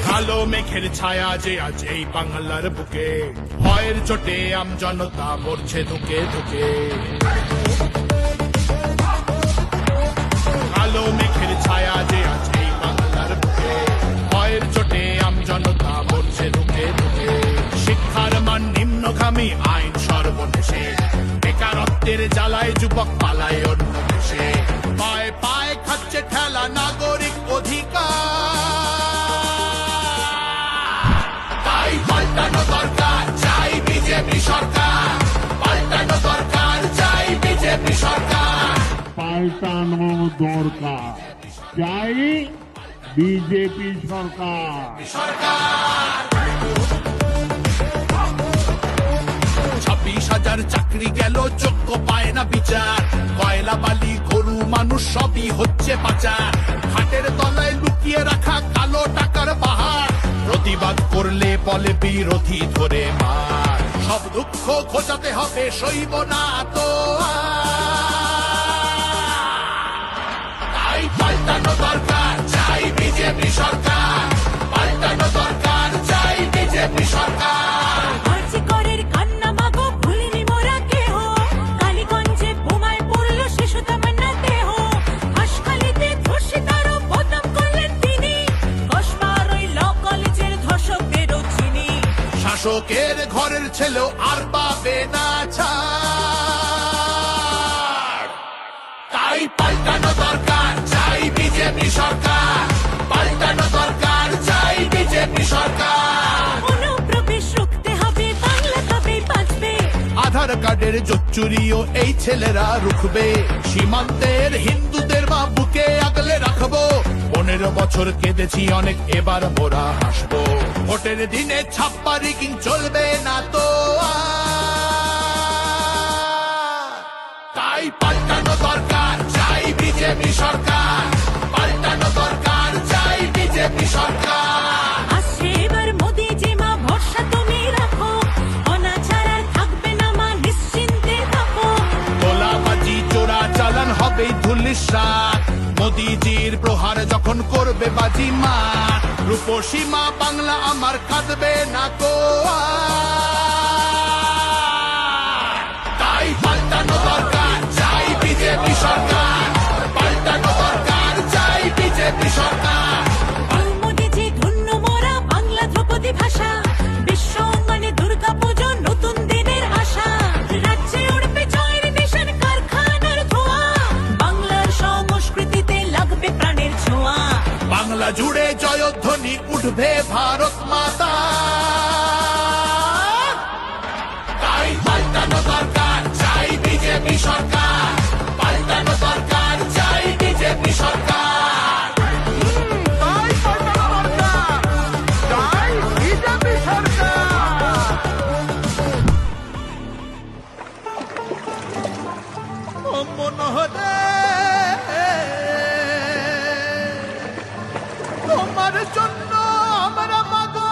কালো মেঘের ছায়া যে আজ এই বাংলার বুকে, ভয়ের চোটে আম জনতা মরছে ধুকে ধুকে। কালো মেঘের ছায়া যে আজ এই বাংলার বুকে, ভয়ের চোটে আম জনতা মরছে ধুকে ধুকে। শিক্ষার মান নিম্নগামী, আইন সর্বনেশে, বেকারত্বের জ্বালায় যুবক পালায় অন্য দেশে। পায়ে পায়ে খাচ্ছে ঠেলা নাগরিক অধিকার, তাই পাল্টানো দরকার, চাই বিজেপি সরকার। পাল্টানো দরকার, চাই বিজেপি সরকার। পাল্টানো দরকার, চাই বিজেপি সরকার। 26,000 চাকরি গেল, যোগ্য পায় না বিচার। কয়লা বালি গরু মানুষ সবই হচ্ছে পাচার। ঘাটের তলায় লুকিয়ে রাখা কালো টাকার পাহাড়, প্রতিবাদ করলে বলে বিরোধী ধরে মার। সব দুঃখ খোঁজাতে হবে, সইব না তো তাই পাল্টানো দরকার, চাই বিজেপি সরকার। পাল্টানো দরকার, চাই বিজেপি সরকার। আরজিকরের কান্না মাগো ভুলিনি মোরা কেহ, কালীগঞ্জে বোমায় পড়লো শিশু তামান্না দেহ। হাসখালিতে ধর্ষিতারও বদনাম করলেন তিনি, কসবার ওই ল কলেজের ধর্ষকদেরও চিনি। শাসকের ঘরের ছেলেও আর পাবে না ছাড়, তাই পাল্টানো দরকার, চাই বিজেপি সরকার। পাল্টানো দরকার, চাই বিজেপি সরকার। অনুপ্রবেশ রুখতে হবে, বাংলা তবেই বাঁচবে। আধার কার্ডের জোচ্চুরিও এই ছেলেরা রুখবে। সীমান্তের হিন্দুদের মা বুকে আগলে রাখবো। 15 বছর কেঁদেছি অনেক, এবার মোরা হাসবো। ভোটের দিনে ছাপ্পা রিগিং চলবে না তো আর। তাই পাল্টানো দরকার, চাই বিজেপি সরকার। পাল্টানো দরকার, চাই বিজেপি সরকার। আসছে এবার মোদি যে মা, ভরসা তুমি রাখো। অনাচার আর থাকবে না মা, নিশ্চিন্তে থাকো। গোলাবাজি চোরা চালান হবে ধুলিসাৎ। মোদিজির প্রহার যখন করবে বাজি মার, রূপসী মা বাংলা আমার কাঁদবে না তো আর। তাই পাল্টানো দরকার, চাই বিজেপি সরকার। পাল্টানো দরকার, চাই বিজেপি সরকার। মোদিজি ধন্য মোরা, বাংলা ধ্রুপদী ভাষা। বিশ্ব অঙ্গনে দুর্গা পুজো, নতুন দিনের আশা। রাজ্যে উড়বে জয়ের নিশান, কারখানার ধোঁয়া। বাংলার সংস্কৃতিতে লাগবে প্রাণের ছোঁয়া। বাংলা জুড়ে জয়ধ্বনি উঠবে ভারত মাতা, তাই পাল্টানো দরকার, চাই বিজেপি সরকার। পাল্টানো দরকার, চাই বিজেপি সরকার। তাই পাল্টানো দরকার, চাই বিজেপি সরকার। ও মনোহরে, তোমার জন্য আমরা মাগো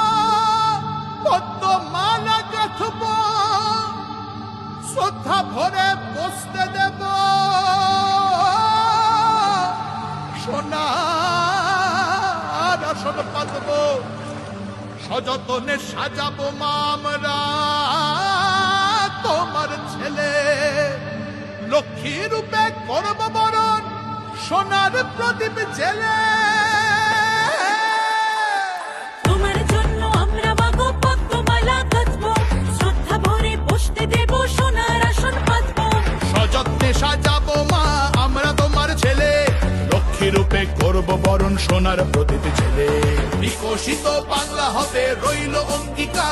পদ্ম মালা গাঁথব, শ্রদ্ধা ভরে বসতে দেব। সোনার আসন পাতব, সযতনে সাজাবো মা আমরা তোমার ছেলে। লক্ষ্মী রূপে করব বরণ, সোনার প্রদীপ জেলে। তোমার জন্য আমরা মাগো পদ্মমালা গাঁথবো, শ্রদ্ধা ভরে বসতে দেব, সোনার আসন পাতবো। সযত্নে সাজাবো মা আমরা তোমার ছেলে, লক্ষ্মী রূপে করব বরণ, সোনার প্রদীপ ছেলে। বিকশিত বাংলা হবে রইল অঙ্গীকার।